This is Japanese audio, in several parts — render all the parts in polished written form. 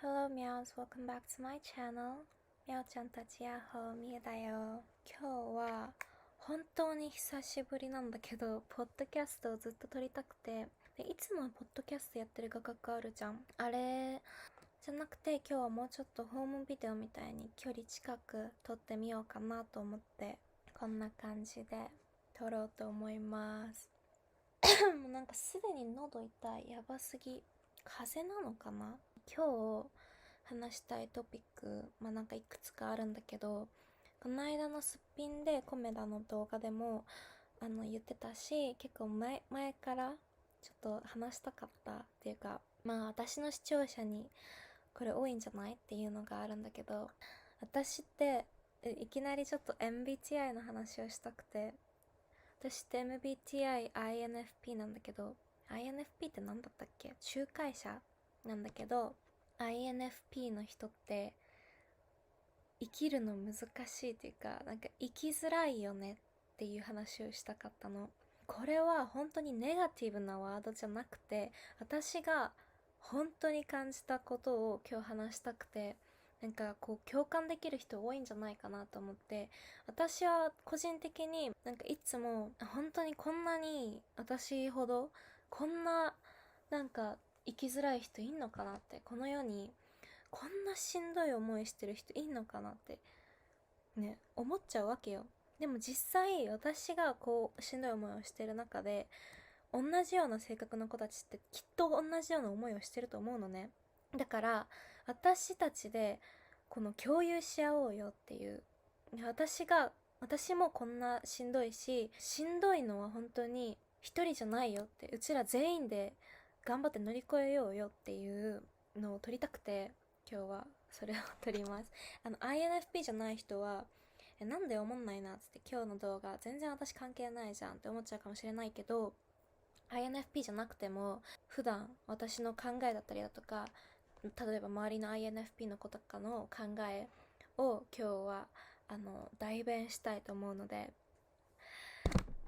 Hello Meows, welcome back to my channel. みゃおちゃんたちやっほーみえだよ。今日は本当に久しぶりなんだけど、ポッドキャストをずっと撮りたくて、でいつもポッドキャストやってる画角あるじゃん。あれじゃなくて今日はもうちょっとホームビデオみたいに距離近く撮ってみようかなと思って、こんな感じで撮ろうと思います。もうなんかすでに喉痛い、やばすぎ。風邪なのかな。今日話したいトピック、なんかいくつかあるんだけど、この間のすっぴんでコメダの動画でも言ってたし、結構前からちょっと話したかったっていうか、私の視聴者にこれ多いんじゃないっていうのがあるんだけど、私っていきなりちょっと MBTI の話をしたくて、私って MBTI INFP なんだけど、 INFP って何だったっけ、仲介者なんだけど、 INFP の人って生きるの難しいっていうか、なんか生きづらいよねっていう話をしたかったの。これは本当にネガティブなワードじゃなくて、私が本当に感じたことを今日話したくて、なんかこう共感できる人多いんじゃないかなと思って、私は個人的になんかいつも本当にこんなに私ほどこんななんか生きづらい人いんのかなって、この世にこんなしんどい思いしてる人いんのかなってね、思っちゃうわけよ。でも実際私がこうしんどい思いをしてる中で、同じような性格の子たちってきっと同じような思いをしてると思うのね。だから私たちでこの共有し合おうよっていう、私もこんなしんどいし、しんどいのは本当に一人じゃないよって、うちら全員で頑張って乗り越えようよっていうのを撮りたくて、今日はそれを撮ります。INFP じゃない人はなんで思んないなっつって、今日の動画全然私関係ないじゃんって思っちゃうかもしれないけど、 INFP じゃなくても普段私の考えだったりだとか、例えば周りの INFP の子とかの考えを今日は代弁したいと思うので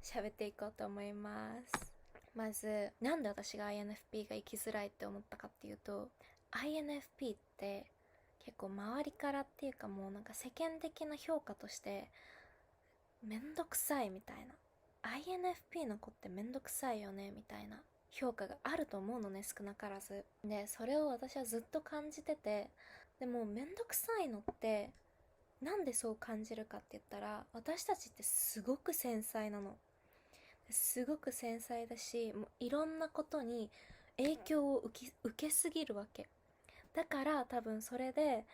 喋っていこうと思います。まずなんで私が INFP が生きづらいって思ったかっていうと、 INFP って結構周りからっていうか、もうなんか世間的な評価としてめんどくさいみたいな、 INFP の子ってめんどくさいよねみたいな評価があると思うのね、少なからず。でそれを私はずっと感じてて、でもめんどくさいのってなんでそう感じるかって言ったら、私たちってすごく繊細なの。すごく繊細だし、もういろんなことに影響を受けすぎるわけだから、多分それで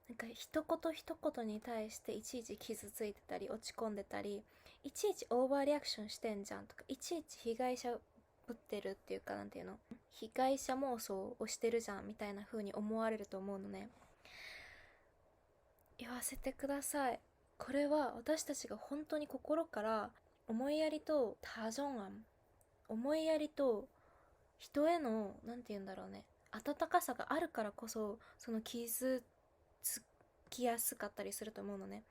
なんか一言一言に対していちいち傷ついてたり落ち込んでたり、いちいちオーバーリアクションしてんじゃんとか、いちいち被害者ぶってるっていうか、なんていうの、被害者妄想をしてるじゃんみたいな風に思われると思うのね。言わせてください。これは私たちが本当に心から思いやりとタジョンアン、思いやりと人へのなんて言うんだろうね、温かさがあるからこそ、その傷つきやすかったりすると思うのね。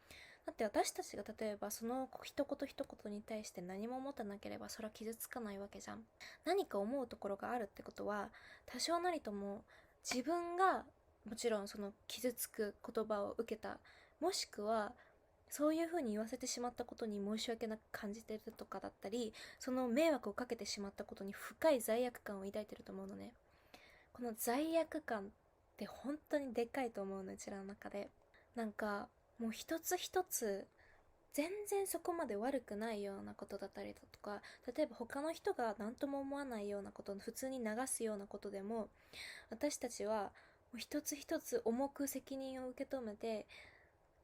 だって私たちが例えばその一言一言に対して何も思ってなければそれは傷つかないわけじゃん。何か思うところがあるってことは、多少なりとも自分がもちろんその傷つく言葉を受けた、もしくはそういう風に言わせてしまったことに申し訳なく感じてるとかだったり、その迷惑をかけてしまったことに深い罪悪感を抱いてると思うのね。この罪悪感って本当にでかいと思うの、うちらの中で。なんかもう一つ一つ全然そこまで悪くないようなことだったりだとか、例えば他の人が何とも思わないようなこと、普通に流すようなことでも、私たちはもう一つ一つ重く責任を受け止めて、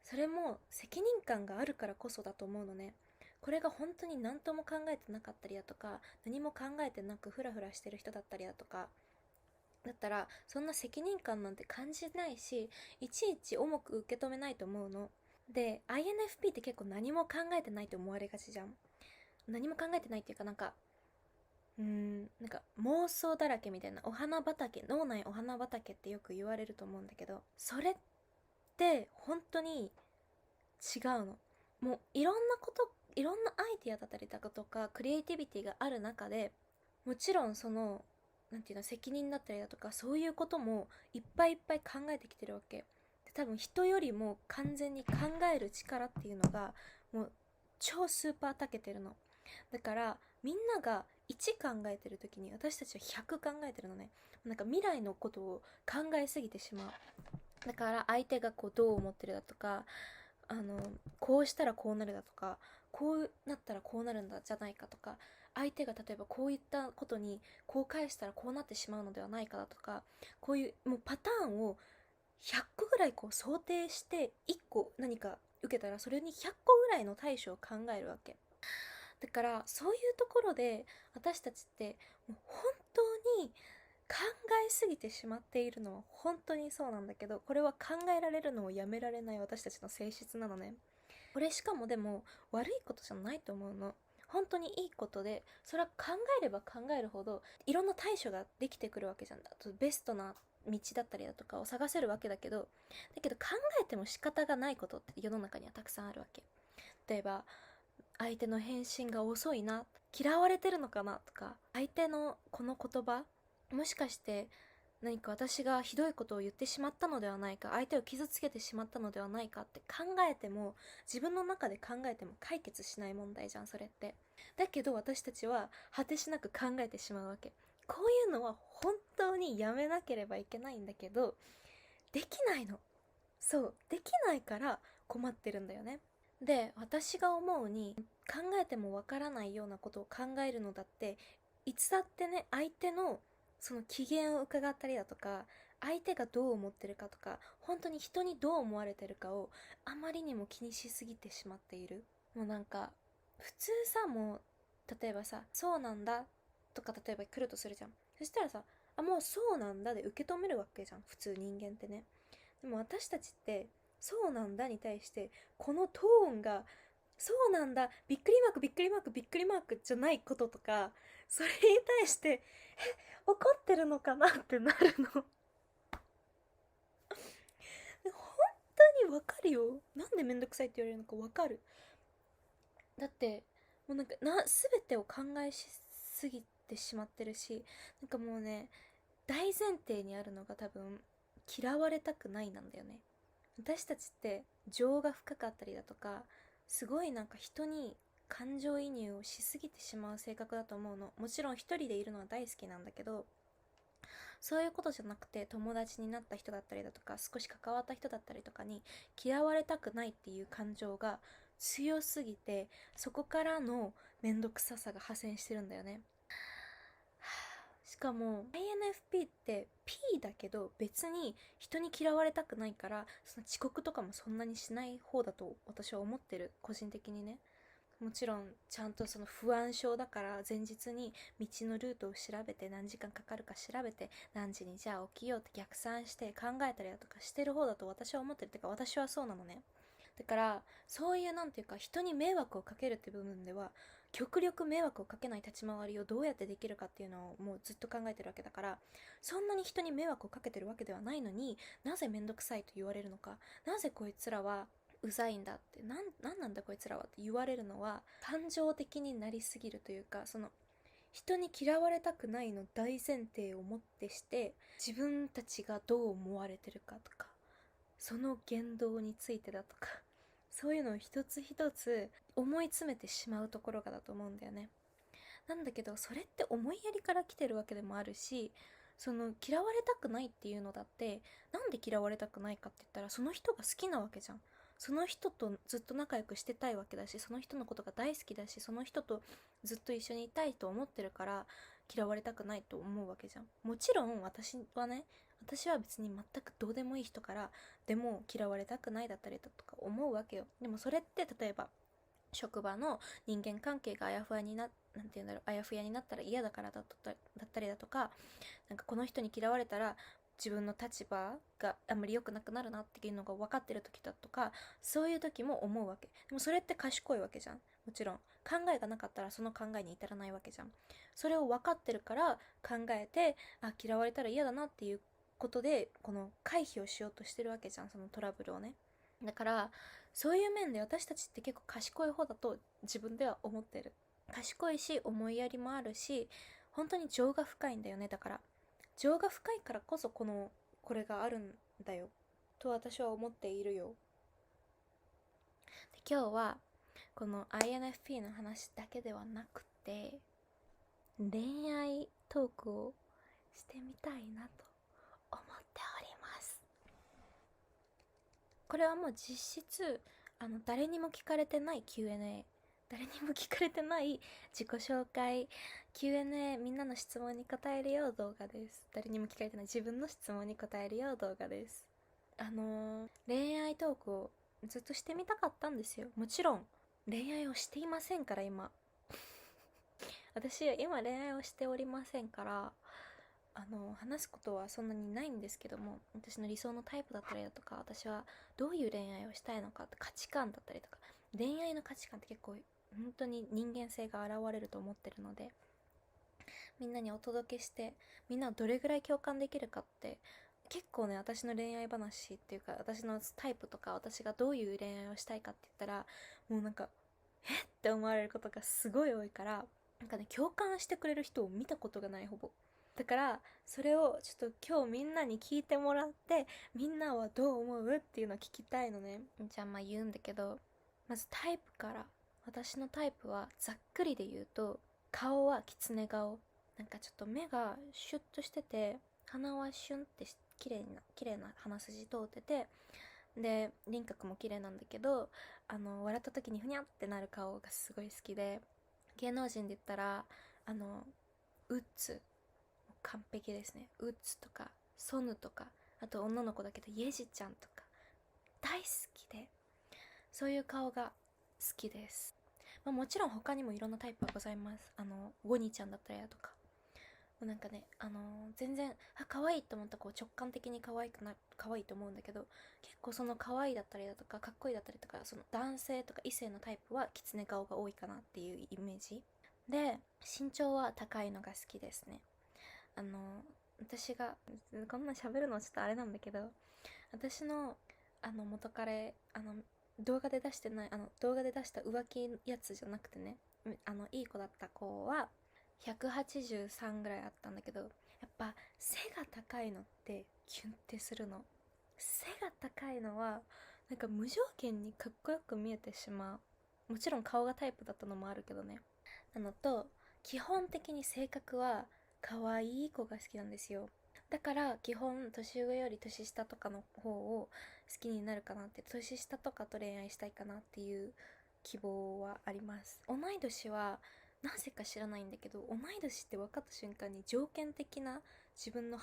それも責任感があるからこそだと思うのね。これが本当に何とも考えてなかったりだとか、何も考えてなくフラフラしてる人だったりだとかだったら、そんな責任感なんて感じないし、いちいち重く受け止めないと思うの。で INFP って結構何も考えてないと思われがちじゃん。何も考えてないっていうか、なんか妄想だらけみたいな、お花畑、脳内お花畑ってよく言われると思うんだけど、それって本当に違うの。もういろんなこと、いろんなアイディアだったりとかクリエイティビティがある中で、もちろんそのなんていうの、責任だったりだとか、そういうこともいっぱいいっぱい考えてきてるわけで、多分人よりも完全に考える力っていうのがもう超スーパー長けてるの。だからみんなが1考えてる時に私たちは100考えてるのね。なんか未来のことを考えすぎてしまう。だから相手がこうどう思ってるだとか、こうしたらこうなるだとか、こうなったらこうなるんだじゃないかとか、相手が例えばこういったことにこう返したらこうなってしまうのではないかだとか、こういうもうパターンを100個ぐらいこう想定して、1個何か受けたらそれに100個ぐらいの対処を考えるわけだから、そういうところで私たちってもう本当に考えすぎてしまっているのは本当にそうなんだけど、これは考えられるのをやめられない私たちの性質なのね。これしかもでも悪いことじゃないと思うの。本当にいいことで、それは考えれば考えるほどいろんな対処ができてくるわけじゃん。あとベストな道だったりだとかを探せるわけだけど、考えても仕方がないことって世の中にはたくさんあるわけ。例えば相手の返信が遅いな、嫌われてるのかなとか、相手のこの言葉、もしかして何か私がひどいことを言ってしまったのではないか、相手を傷つけてしまったのではないかって考えても、自分の中で考えても解決しない問題じゃん、それって。だけど私たちは果てしなく考えてしまうわけ。こういうのは本当にやめなければいけないんだけど、できないの。そう、できないから困ってるんだよね。で、私が思うに、考えてもわからないようなことを考えるのだって、いつだってね、相手のその機嫌を伺ったりだとか、相手がどう思ってるかとか、本当に人にどう思われてるかをあまりにも気にしすぎてしまっている。もうなんか、普通さ、もう、例えばさ、そうなんだとか例えば来るとするじゃん。そしたらさ、あ、もうそうなんだで受け止めるわけじゃん、普通人間ってね。でも私たちってそうなんだに対してこのトーンがそうなんだびっくりマークびっくりマークびっくりマークじゃないこととか、それに対して怒ってるのかなってなるの。本当にわかるよ。なんでめんどくさいって言われるのかわかる。だってもうなんか全てを考えしすぎてしまってるし、なんかもうね、大前提にあるのが多分嫌われたくないなんだよね。私たちって情が深かったりだとか、すごいなんか人に感情移入をしすぎてしまう性格だと思うの。もちろん一人でいるのは大好きなんだけど、そういうことじゃなくて友達になった人だったりだとか、少し関わった人だったりとかに嫌われたくないっていう感情が強すぎて、そこからのめんどくささが派生してるんだよね。しかも INFP って P だけど別に人に嫌われたくないから、その遅刻とかもそんなにしない方だと私は思ってる、個人的にね。もちろんちゃんとその不安症だから前日に道のルートを調べて、何時間かかるか調べて、何時にじゃあ起きようって逆算して考えたりだとかしてる方だと私は思ってる。ってか私はそうなのね。だからそういうなんていうか人に迷惑をかけるって部分では、極力迷惑をかけない立ち回りをどうやってできるかっていうのをもうずっと考えてるわけだから、そんなに人に迷惑をかけてるわけではないのに、なぜめんどくさいと言われるのか、なぜこいつらはうざいんだって、なんなんだこいつらはって言われるのは感情的になりすぎるというか、その人に嫌われたくないの大前提をもってして自分たちがどう思われてるかとか、その言動についてだとか、そういうのを一つ一つ思い詰めてしまうところがだと思うんだよね。なんだけどそれって思いやりから来てるわけでもあるし、その嫌われたくないっていうのだって、なんで嫌われたくないかって言ったら、その人が好きなわけじゃん。その人とずっと仲良くしてたいわけだし、その人のことが大好きだし、その人とずっと一緒にいたいと思ってるから嫌われたくないと思うわけじゃん。もちろん私は別に全くどうでもいい人からでも嫌われたくないだったりだとか思うわけよ。でもそれって例えば職場の人間関係がなんて言うんだろう、あやふやになったら嫌だからだったりだとか、なんかこの人に嫌われたら自分の立場があんまり良くなくなるなっていうのが分かってる時だとか、そういう時も思うわけ。でもそれって賢いわけじゃん。もちろん考えがなかったらその考えに至らないわけじゃん。それを分かってるから考えて、あ、嫌われたら嫌だなっていうことでこの回避をしようとしてるわけじゃん、そのトラブルをね。だからそういう面で私たちって結構賢い方だと自分では思ってる。賢いし思いやりもあるし、本当に情が深いんだよね。だから情が深いからこそこれがあるんだよと私は思っているよ。で今日はこの INFP の話だけではなくて、恋愛トークをしてみたいなと思っております。これはもう実質誰にも聞かれてない Q&A、 誰にも聞かれてない自己紹介 Q&A、 みんなの質問に答えるよう動画です。誰にも聞かれてない自分の質問に答えるよう動画です。恋愛トークをずっとしてみたかったんですよ。もちろん恋愛をしていませんから今私は今恋愛をしておりませんから、話すことはそんなにないんですけども、私の理想のタイプだったりだとか、私はどういう恋愛をしたいのかって価値観だったりとか、恋愛の価値観って結構本当に人間性が現れると思ってるので、みんなにお届けして、みんなどれぐらい共感できるかって結構ね、私の恋愛話っていうか、私のタイプとか、私がどういう恋愛をしたいかって言ったら、もうなんかえって思われることがすごい多いから、なんかね、共感してくれる人を見たことがない、ほぼ。だからそれをちょっと今日みんなに聞いてもらって、みんなはどう思うっていうのを聞きたいのね。じゃあまあ言うんだけど、まずタイプから。私のタイプはざっくりで言うと、顔はキツネ顔、なんかちょっと目がシュッとしてて、鼻はシュンって綺麗な鼻筋通ってて、で輪郭も綺麗なんだけど、笑った時にふにゃってなる顔がすごい好きで、芸能人で言ったらウッズ完璧ですね。ウッズとかソヌとか、あと女の子だけどイェジちゃんとか大好きで、そういう顔が好きです。まあ、もちろん他にもいろんなタイプがございます。ウォニちゃんだったりだとか、なんかね、全然可愛いと思った直感的に可愛いと思うんだけど、結構その可愛いだったりだとかかっこいいだったりとか、その男性とか異性のタイプはキツネ顔が多いかなっていうイメージで、身長は高いのが好きですね。私がこんな喋るのちょっとあれなんだけど、私の元彼、動画で出してない、動画で出した浮気やつじゃなくてね、いい子だった子は183ぐらいあったんだけど、やっぱ背が高いのってキュンってするの。背が高いのはなんか無条件にかっこよく見えてしまう。もちろん顔がタイプだったのもあるけどね。なのと、基本的に性格は可愛い子が好きなんですよ。だから基本年上より年下とかの方を好きになるかなって、年下とかと恋愛したいかなっていう希望はあります。同い年はなぜか知らないんだけど、同い年って分かった瞬間に条件的な自分の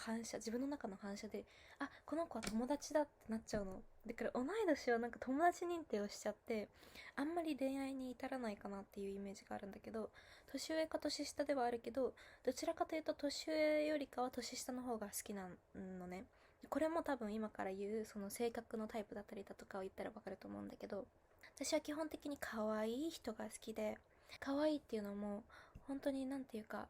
中の反射で、あ、この子は友達だってなっちゃうの。だから同い年はなんか友達認定をしちゃって、あんまり恋愛に至らないかなっていうイメージがあるんだけど、年上か年下ではあるけど、どちらかというと年上よりかは年下の方が好きなのね。これも多分今から言うその性格のタイプだったりだとかを言ったら分かると思うんだけど、私は基本的に可愛い人が好きで、可愛いっていうのも本当になんていうか、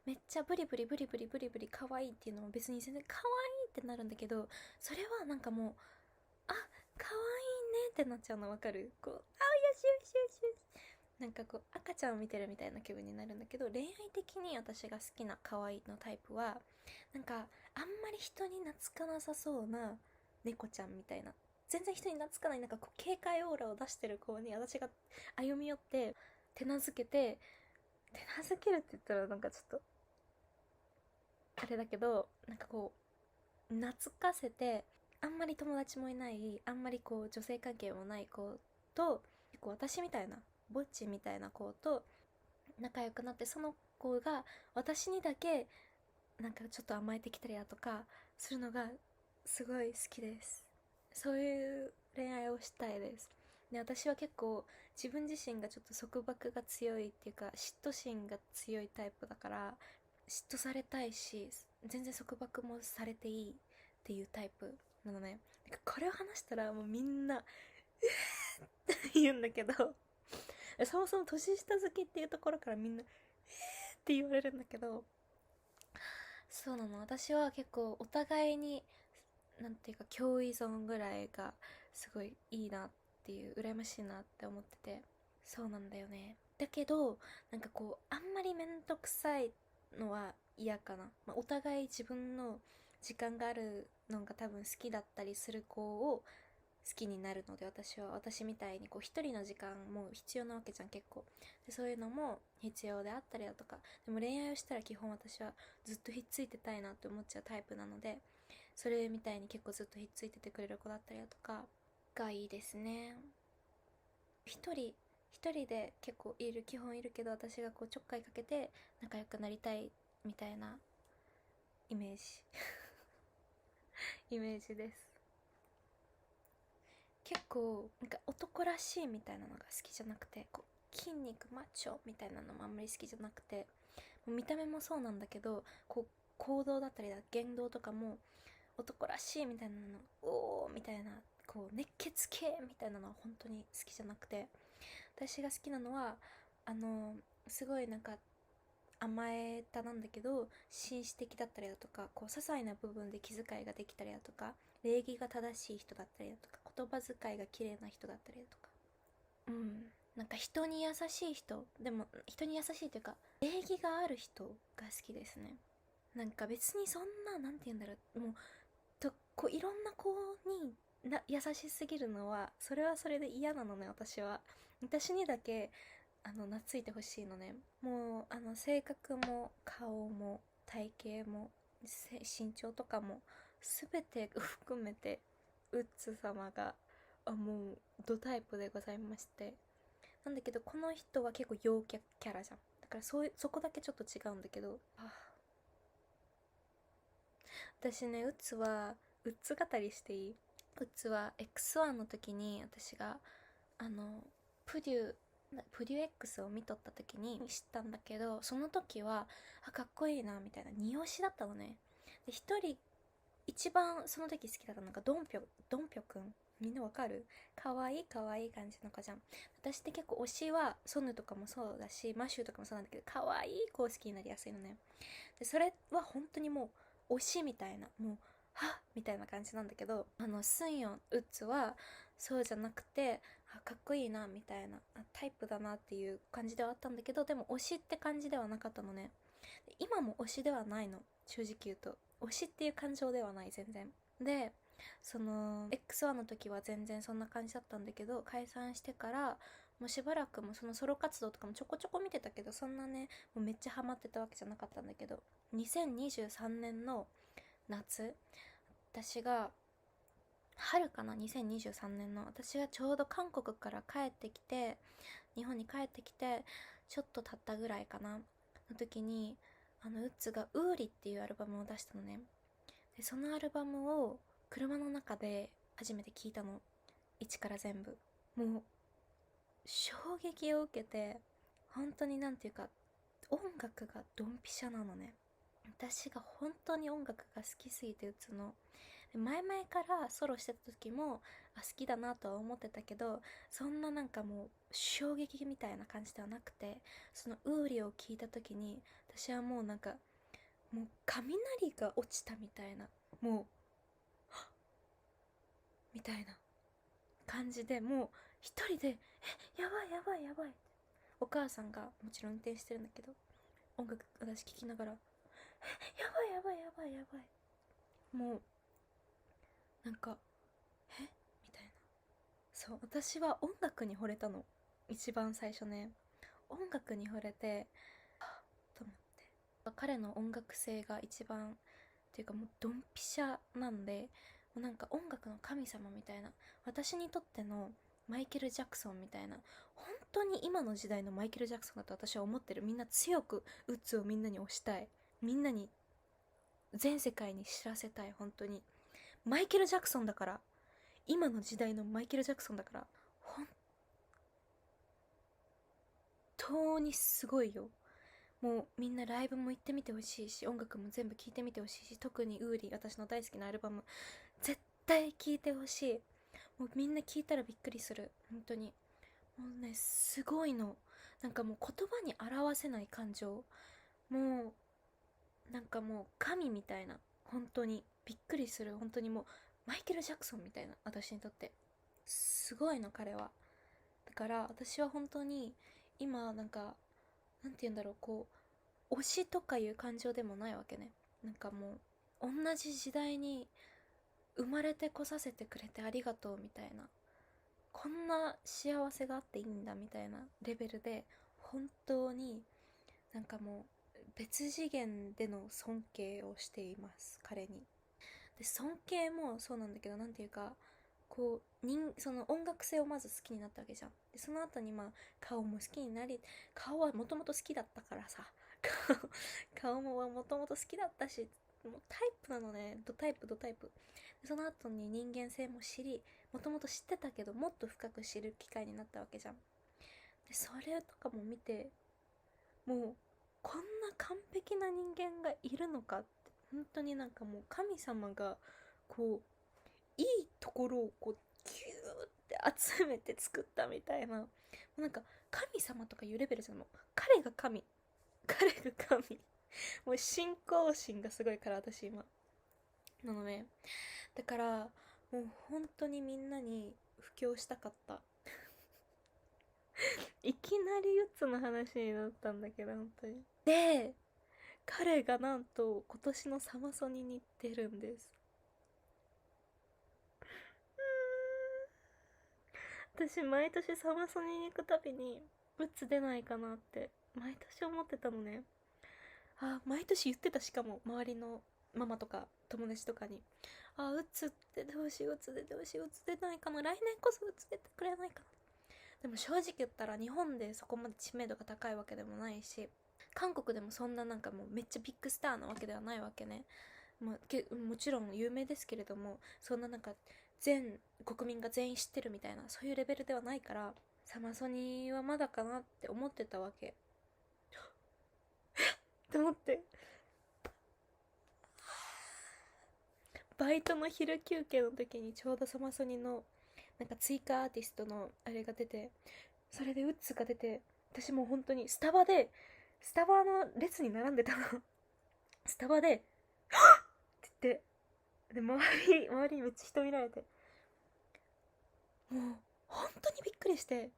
めっちゃブリブリブリブリブリブリ可愛いっていうのも別に全然可愛いってなるんだけど、それはなんかもう、あ、可愛いねってなっちゃうの分かる？こう、あ、よしよしよしよし、なんかこう赤ちゃんを見てるみたいな気分になるんだけど、恋愛的に私が好きな可愛いのタイプは、なんかあんまり人に懐かなさそうな猫ちゃんみたいな、全然人に懐かない、なんかこう警戒オーラを出してる子に私が歩み寄って手なずけて、手なずけるって言ったらなんかちょっとあれだけど、なんかこう懐かせて、あんまり友達もいない、あんまりこう女性関係もない子と、結構私みたいなぼっちみたいな子と仲良くなって、その子が私にだけなんかちょっと甘えてきたりだとかするのがすごい好きです。そういう恋愛をしたいです。で、私は結構自分自身がちょっと束縛が強いっていうか嫉妬心が強いタイプだから、嫉妬されたいし、全然束縛もされていいっていうタイプなのね。これを話したらもうみんなって言うんだけど、そもそも年下好きっていうところからみんなって言われるんだけど、そうなの。私は結構お互いになんていうか共依存ぐらいがすごいいいなっていう、羨ましいなって思ってて、そうなんだよね。だけどなんかこうあんまりめんどくさいのは嫌かな、お互い自分の時間があるのが多分好きだったりする子を好きになるので、私みたいにこう一人の時間も必要なわけじゃん結構。でそういうのも必要であったりだとか、でも恋愛をしたら基本私はずっとひっついてたいなって思っちゃうタイプなので、それみたいに結構ずっとひっついててくれる子だったりだとかがいいですね。一人一人で結構基本いるけど、私がこうちょっかいかけて仲良くなりたいみたいなイメージイメージです。結構なんか男らしいみたいなのが好きじゃなくて、こう筋肉マッチョみたいなのもあんまり好きじゃなくて、見た目もそうなんだけど、こう行動だったり言動とかも男らしいみたいなの、おーみたいな、こう熱血系みたいなのは本当に好きじゃなくて、私が好きなのはすごいなんか甘えたなんだけど紳士的だったりだとか、こう些細な部分で気遣いができたりだとか、礼儀が正しい人だったりだとか、言葉遣いが綺麗な人だったりだとか、なんか人に優しい人、でも人に優しいというか礼儀がある人が好きですね。なんか別にそんな、なんて言うんだろう、もうこういろんな子に優しすぎるのは、それはそれで嫌なのね。私にだけ懐いてほしいのね。もう性格も顔も体型も身長とかも全て含めてウッズ様がもうドタイプでございまして、なんだけどこの人は結構陽キャキャラじゃん。だからそこだけちょっと違うんだけど、私ね、ウッズ語りしていい？ウッズは X1 の時に私があのプデュプデュ X を見とった時に知ったんだけど、その時はかっこいいなみたいな二押しだったのね。で一人一番その時好きだったのがドンピョくん。みんなわかる？かわいいかわいい感じの子じゃん。私って結構推しはソヌとかもそうだしマシューとかもそうなんだけど、かわいい子を好きになりやすいのね。でそれは本当にもう推しみたいな、もうはっみたいな感じなんだけど、スンヨンウッズはそうじゃなくて、かっこいいなみたいな、タイプだなっていう感じではあったんだけど、でも推しって感じではなかったのね。今も推しではないの、正直言うと。推しっていう感情ではない、全然。でその X1 の時は全然そんな感じだったんだけど、解散してからもうしばらくもそのソロ活動とかもちょこちょこ見てたけど、そんなねもうめっちゃハマってたわけじゃなかったんだけど、2023年の夏、私が春かな、2023年の私がちょうど韓国から帰ってきて、日本に帰ってきてちょっと経ったぐらいかなの時に、ウッズがウーリっていうアルバムを出したのね。でそのアルバムを車の中で初めて聴いたの、一から全部。もう衝撃を受けて、本当になんていうか音楽がドンピシャなのね。私が本当に音楽が好きすぎて、の前々からソロしてた時も好きだなとは思ってたけど、そんななんかもう衝撃みたいな感じではなくて、そのウーリを聞いた時に私はもうなんか、もう雷が落ちたみたいな、もうみたいな感じで、もう一人でやばいやばいやばい、お母さんがもちろん運転してるんだけど、音楽私聴きながらやばいやばいやばいやばい、もうなんかみたいな。そう、私は音楽に惚れたの、一番最初ね。音楽に惚れて、はっと思って、彼の音楽性が一番っていうかもうドンピシャなんで、もうなんか音楽の神様みたいな、私にとってのマイケル・ジャクソンみたいな、本当に今の時代のマイケル・ジャクソンだと私は思ってる。みんな強くウッズをみんなに推したい、みんなに全世界に知らせたい。本当にマイケル・ジャクソンだから、今の時代のマイケル・ジャクソンだから、本当にすごいよ。もうみんなライブも行ってみてほしいし、音楽も全部聴いてみてほしいし、特にウーリー、私の大好きなアルバム絶対聴いてほしい。もうみんな聞いたらびっくりする、本当に。もうね、すごいの。なんかもう言葉に表せない感情、もうなんかもう神みたいな、本当にびっくりする。本当にもうマイケル・ジャクソンみたいな、私にとってすごいの彼は。だから私は本当に今なんか、なんて言うんだろう、こう推しとかいう感情でもないわけね。なんかもう同じ時代に生まれてこさせてくれてありがとうみたいな、こんな幸せがあっていいんだみたいなレベルで、本当になんかもう別次元での尊敬をしています、彼に。で尊敬もそうなんだけど、なんていうか、こうその音楽性をまず好きになったわけじゃん。でその後に顔も好きになり、顔はもともと好きだったからさ、顔ももともと好きだったし、もうタイプなのね、ドタイプドタイプで、その後に人間性も知り、もともと知ってたけどもっと深く知る機会になったわけじゃん。でそれとかも見て、もうこんな完璧な人間がいるのかって、本当になんかもう神様がこういいところをこうギューって集めて作ったみたいな、なんか神様とかいうレベルじゃん、もう彼が神、彼が神もう信仰心がすごいから、私今なのね。だからもう本当にみんなに布教したかった。いきなりユッツの話になったんだけど、本当に。で彼がなんと今年のサマソニに出るんです。私毎年サマソニに行くたびにウッツ出ないかなって毎年思ってたのね。毎年言ってた。しかも周りのママとか友達とかに、ウッツって出てほしい、ウッツ出てほしい、ウッツ出ないかな、来年こそウッツ出てくれないかな。でも正直言ったら日本でそこまで知名度が高いわけでもないし、韓国でもそんななんかもうめっちゃビッグスターなわけではないわけね。もちろん有名ですけれども、そんななんか全国民が全員知ってるみたいなそういうレベルではないから、サマソニはまだかなって思ってたわけ。って思って、バイトの昼休憩の時にちょうどサマソニのなんか追加アーティストのあれが出て、それでウッズが出て、私もう本当にスタバの列に並んでたの。スタバでって言って、で周りにめっちゃ人見られて、もう本当にびっくりして、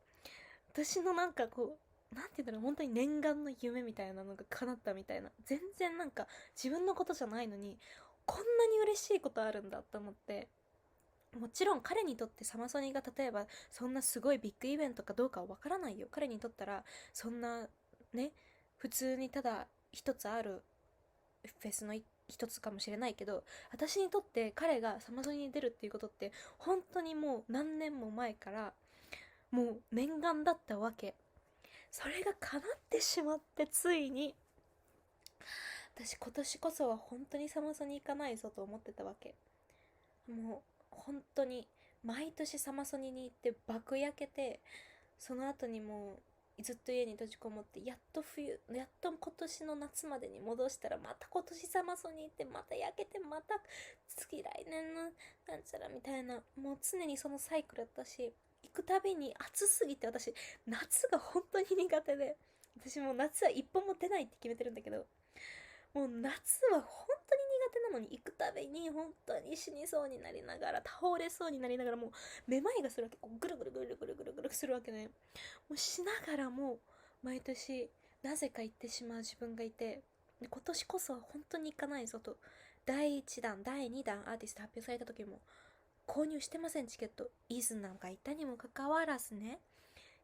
私のなんかこう、なんて言うんだろう、本当に念願の夢みたいなのが叶ったみたいな、全然なんか自分のことじゃないのにこんなに嬉しいことあるんだと思って。もちろん彼にとってサマソニが例えばそんなすごいビッグイベントかどうかはわからないよ。彼にとったらそんなね、普通にただ一つあるフェスの一つかもしれないけど、私にとって彼がサマソニに出るっていうことって本当にもう何年も前からもう念願だったわけ。それが叶ってしまって、ついに私今年こそは本当にサマソニ行かないぞと思ってたわけ。もう本当に毎年サマソニに行って爆焼けて、その後にもうずっと家に閉じこもって、やっと今年の夏までに戻したら、また今年サマソニ行ってまた焼けて、また次来年のなんちゃらみたいな、もう常にそのサイクルだったし、行くたびに暑すぎて、私夏が本当に苦手で、私もう夏は一本も出ないって決めてるんだけど、もう夏は本当に苦手なのに、行くたびに本当に死にそうになりながら、倒れそうになりながら、もうめまいがするわけ。こうぐるぐるぐるぐるぐるぐるするわけね。もうしながらも毎年なぜか行ってしまう自分がいて、で今年こそは本当に行かないぞと。第1弾第2弾アーティスト発表された時も購入してません、チケット。イズナがいたにもかかわらずね、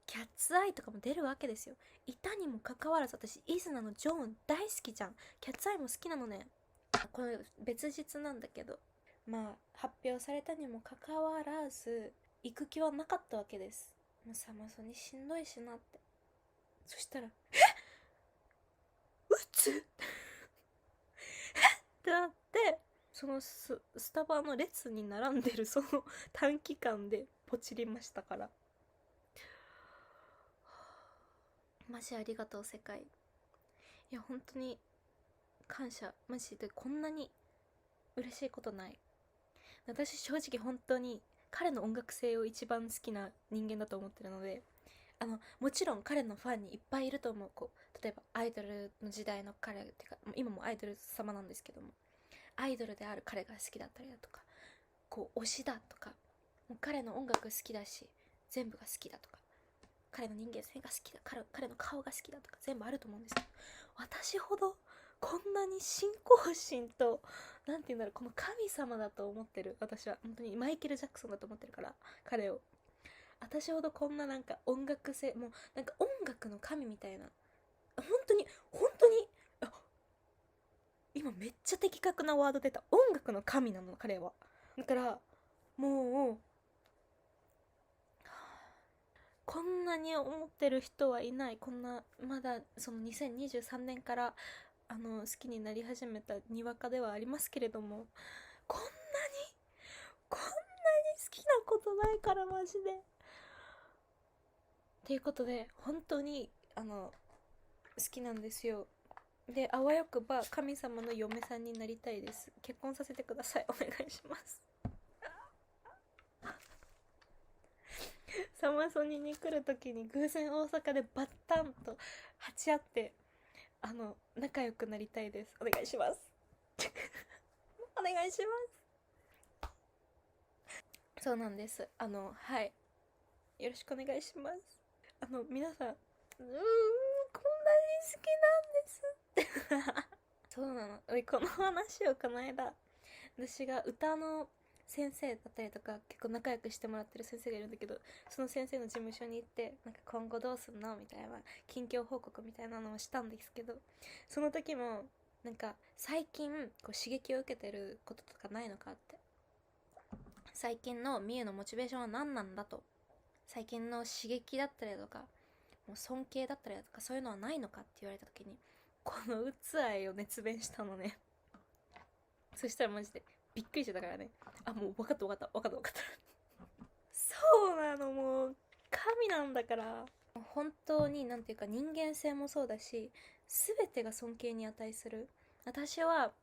キャッツアイとかも出るわけですよ。いたにもかかわらず、私イズナのジョーン大好きじゃん。キャッツアイも好きなのね。これ別日なんだけど、発表されたにもかかわらず行く気はなかったわけです。もうサマソニしんどいしなって。そしたらうつってなって、そのスタバの列に並んでるその短期間でポチりましたから。マジありがとう世界。いや本当に感謝。マジでこんなに嬉しいことない。私正直本当に彼の音楽性を一番好きな人間だと思ってるので、もちろん彼のファンにいっぱいいると思う。例えばアイドルの時代の彼っていうか、今もアイドル様なんですけども、アイドルである彼が好きだったりだとか、推しだとか、もう彼の音楽好きだし全部が好きだとか、彼の人間性が好きだ、彼の顔が好きだとか全部あると思うんですけど、私ほどこんなに信仰心と、なんて言うんだろう、この神様だと思ってる。私は本当にマイケル・ジャクソンだと思ってるから、彼を。私ほどこんななんか音楽性、もうなんか音楽の神みたいな、本当に、あ、今めっちゃ的確なワード出た。音楽の神なの、彼は。だからもう、こんなに思ってる人はいない。こんな、まだその2023年から好きになり始めたにわかではありますけれども、こんなにこんなに好きなことないから、マジで。っていうことで、本当に好きなんですよ。で、あわよくば神様の嫁さんになりたいです。結婚させてください。お願いします。サマソニに来るときに偶然大阪でバッタンと鉢合って、仲良くなりたいです。お願いします。お願いします。そうなんです。はい。よろしくお願いします。皆さん、こんなに好きなんです。そうなの。この話をこの間、私が歌の先生だったりとか、結構仲良くしてもらってる先生がいるんだけど、その先生の事務所に行って、なんか今後どうすんのみたいな、近況報告みたいなのをしたんですけど、その時も、なんか最近こう刺激を受けてることとかないのかって。最近のみゆのモチベーションは何なんだと。最近の刺激だったりとか、もう尊敬だったりとか、そういうのはないのかって言われた時に、このうつ愛を熱弁したのね。そしたらマジでびっくりしてたからね。あ、もう分かった分かった分かった分かった。そうなの、もう神なんだから。本当になんていうか、人間性もそうだし、全てが尊敬に値する。私は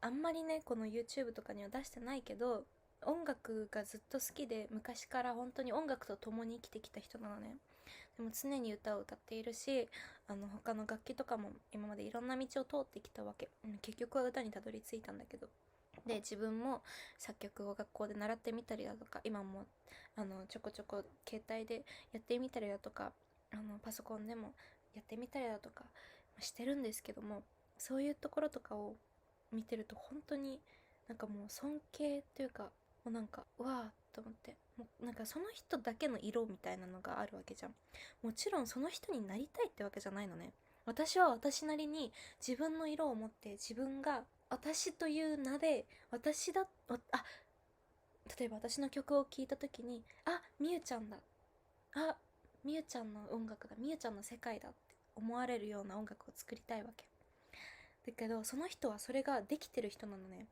あんまりね、この YouTube とかには出してないけど、音楽がずっと好きで、昔から本当に音楽と共に生きてきた人なのね。でも常に歌を歌っているし、他の楽器とかも今までいろんな道を通ってきたわけ。結局は歌にたどり着いたんだけど。で、自分も作曲を学校で習ってみたりだとか、今もちょこちょこ携帯でやってみたりだとか、パソコンでもやってみたりだとかしてるんですけども、そういうところとかを見てると本当になんかもう尊敬というか、もうなんかうわーと思って、もうなんかその人だけの色みたいなのがあるわけじゃん。もちろんその人になりたいってわけじゃないのね。私は私なりに自分の色を持って、自分が私という名で、私だ、例えば私の曲を聴いた時に、あ、みゆちゃんだ、あ、みゆちゃんの音楽だ、みゆちゃんの世界だって思われるような音楽を作りたいわけだけど、その人はそれができてる人なのね。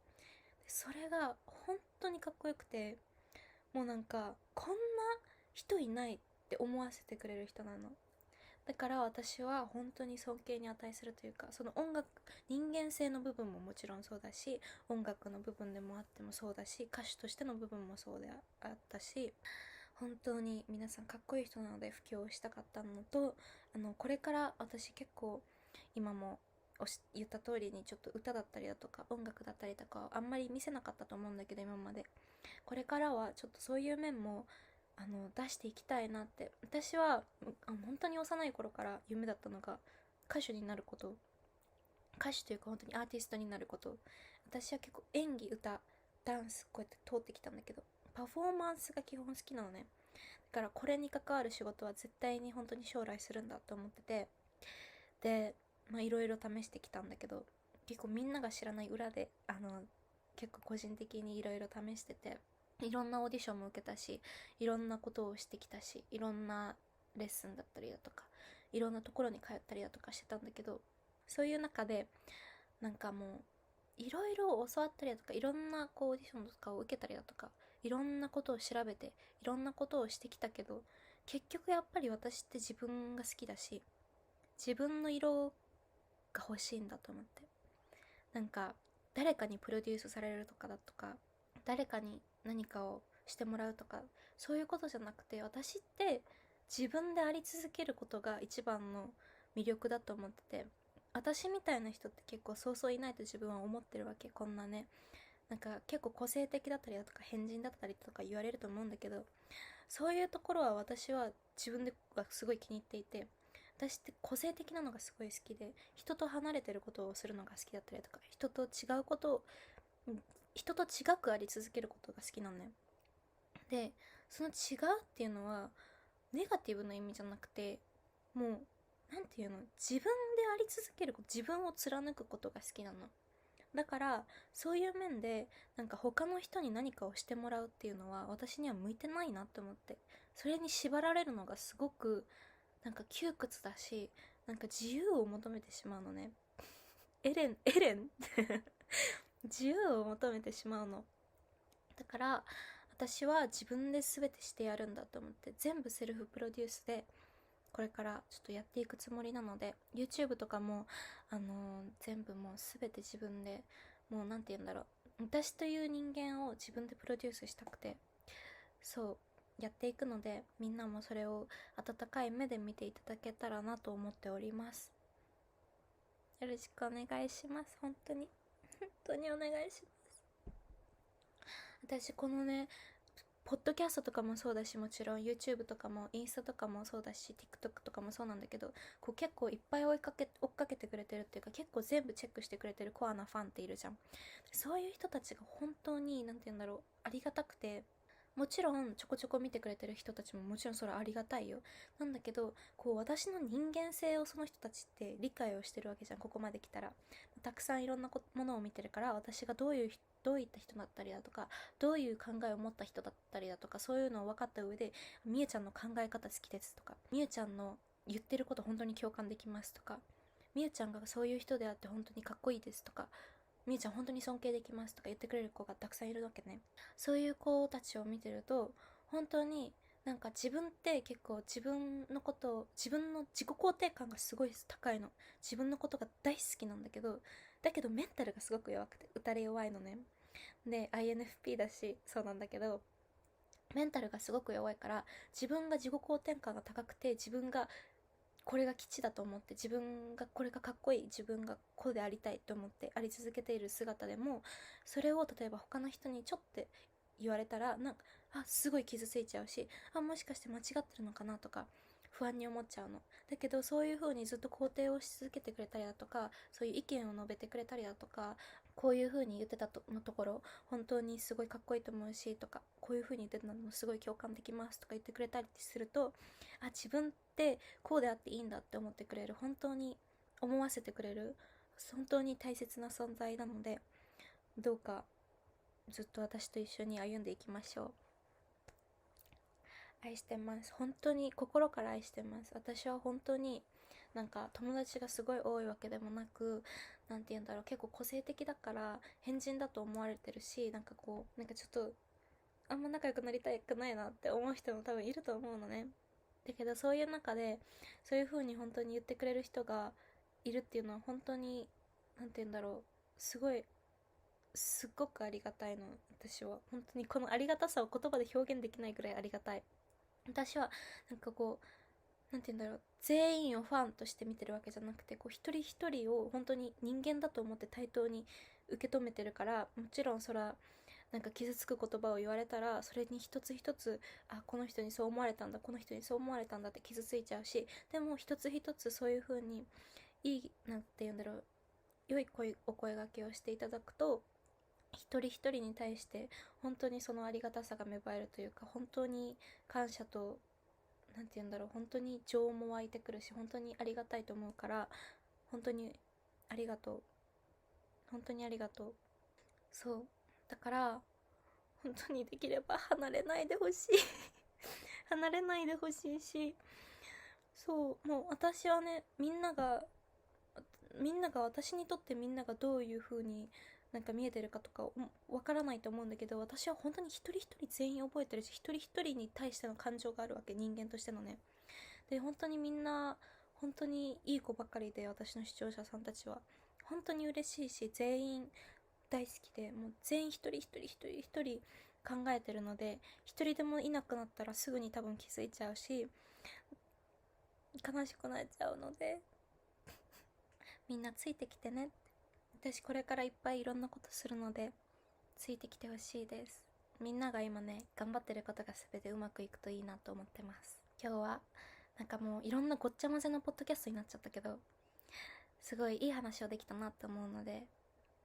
それが本当にかっこよくて、もうなんかこんな人いないって思わせてくれる人なの。だから私は本当に尊敬に値するというか、その音楽、人間性の部分ももちろんそうだし、音楽の部分でもあってもそうだし、歌手としての部分もそうであったし、本当に皆さんかっこいい人なので布教したかったのと、これから私結構今も言った通りにちょっと歌だったりだとか音楽だったりとかあんまり見せなかったと思うんだけど、今までこれからはちょっとそういう面も出していきたいなって。私は本当に幼い頃から夢だったのが歌手になること。歌手というか本当にアーティストになること。私は結構演技、歌、ダンスこうやって通ってきたんだけど、パフォーマンスが基本好きなのね。だからこれに関わる仕事は絶対に本当に将来するんだと思ってて、でいろいろ試してきたんだけど、結構みんなが知らない裏で結構個人的にいろいろ試してて、いろんなオーディションも受けたし、いろんなことをしてきたし、いろんなレッスンだったりだとか、いろんなところに通ったりだとかしてたんだけど、そういう中でなんかもういろいろ教わったりだとか、いろんなこうオーディションとかを受けたりだとか、いろんなことを調べて、いろんなことをしてきたけど、結局やっぱり私って自分が好きだし、自分の色が欲しいんだと思って。なんか誰かにプロデュースされるとかだとか、誰かに何かをしてもらうとか、そういうことじゃなくて、私って自分であり続けることが一番の魅力だと思ってて、私みたいな人って結構そうそういないと自分は思ってるわけ。こんなね、なんか結構個性的だったりだとか変人だったりとか言われると思うんだけど、そういうところは私は自分ではすごい気に入っていて、私って個性的なのがすごい好きで、人と離れてることをするのが好きだったりとか、人と違うことを、人と違くあり続けることが好きなのね。で、その違うっていうのはネガティブな意味じゃなくて、もうなんていうの、自分であり続けること、自分を貫くことが好きなの。だからそういう面でなんか他の人に何かをしてもらうっていうのは私には向いてないなって思って、それに縛られるのがすごくなんか窮屈だし、なんか自由を求めてしまうのね。エレン自由を求めてしまうの。だから私は自分で全てしてやるんだと思って、全部セルフプロデュースでこれからちょっとやっていくつもりなので、 YouTube とかも全部もう全て自分で、もうなんて言うんだろう、私という人間を自分でプロデュースしたくて、そうやっていくので、みんなもそれを温かい目で見ていただけたらなと思っております。よろしくお願いします。本当に本当にお願いします。私このね、ポッドキャストとかもそうだし、もちろん YouTube とかもインスタとかもそうだし TikTok とかもそうなんだけど、こう結構いっぱい追っかけてくれてるっていうか、結構全部チェックしてくれてるコアなファンっているじゃん。そういう人たちが本当になんて言うんだろう、ありがたくて、もちろんちょこちょこ見てくれてる人たちももちろんそれはありがたいよ。なんだけど、こう私の人間性をその人たちって理解をしてるわけじゃん。ここまで来たらたくさんいろんなものを見てるから、私がどういった人だったりだとか、どういう考えを持った人だったりだとか、そういうのを分かった上で、みゆちゃんの考え方好きですとか、みゆちゃんの言ってること本当に共感できますとか、みゆちゃんがそういう人であって本当にかっこいいですとか、みゆちゃん本当に尊敬できますとか言ってくれる子がたくさんいるわけね。そういう子たちを見てると、本当になんか自分って結構自分のことを、自分の自己肯定感がすごい高いの。自分のことが大好きなんだけど、だけどメンタルがすごく弱くて、打たれ弱いのね。で INFP だしそうなんだけど、メンタルがすごく弱いから、自分が自己肯定感が高くて、自分がこれが基地だと思って、自分がこれがかっこいい、自分がこうでありたいと思ってあり続けている姿でも、それを例えば他の人にちょっと言われたら、なんかすごい傷ついちゃうし、もしかして間違ってるのかなとか不安に思っちゃうの。だけどそういう風にずっと肯定をし続けてくれたりだとか、そういう意見を述べてくれたりだとか、こういう風に言ってたのところ本当にすごいかっこいいと思うしとか、こういう風に言ってたのもすごい共感できますとか言ってくれたりすると、自分ってこうであっていいんだって思ってくれる、本当に思わせてくれる本当に大切な存在なので、どうかずっと私と一緒に歩んでいきましょう。愛してます。本当に心から愛してます。私は本当になんか友達がすごい多いわけでもなく、なんて言うんだろう、結構個性的だから変人だと思われてるし、なんかこうなんかちょっとあんま仲良くなりたくないなって思う人も多分いると思うのね。だけどそういう中でそういう風に本当に言ってくれる人がいるっていうのは本当に、なんて言うんだろう、すっごくありがたいの。私は本当にこのありがたさを言葉で表現できないくらいありがたい。私はなんかこう、なんて言うんだろう、全員をファンとして見てるわけじゃなくて、こう一人一人を本当に人間だと思って対等に受け止めてるから、もちろんそらなんか傷つく言葉を言われたら、それに一つ一つ、この人にそう思われたんだ、この人にそう思われたんだって傷ついちゃうし、でも一つ一つそういう風にいい、なんて言うんだろう、良いお声掛けをしていただくと、一人一人に対して本当にそのありがたさが芽生えるというか、本当に感謝と、なんて言うんだろう、本当に情も湧いてくるし、本当にありがたいと思うから、本当にありがとう、本当にありがとう。そうだから本当にできれば離れないでほしい離れないでほしいし、そうもう私はね、みんなが私にとってみんながどういう風になんか見えてるかとかわからないと思うんだけど、私は本当に一人一人全員覚えてるし、一人一人に対しての感情があるわけ、人間としてのね。で本当にみんな本当にいい子ばかりで、私の視聴者さんたちは本当に嬉しいし、全員大好きで、もう全員一人一人一人一人考えてるので、一人でもいなくなったらすぐに多分気づいちゃうし、悲しくなっちゃうので、みんなついてきてね。私これからいっぱいいろんなことするので、ついてきてほしいです。みんなが今ね頑張ってることが全てうまくいくといいなと思ってます。今日はなんかもういろんなごっちゃ混ぜのポッドキャストになっちゃったけど、すごいいい話をできたなって思うので、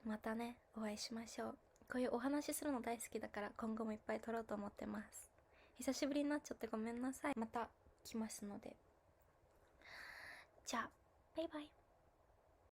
またねお会いしましょう。こういうお話するの大好きだから今後もいっぱい撮ろうと思ってます。久しぶりになっちゃってごめんなさい。また来ますので。じゃあバイバイ。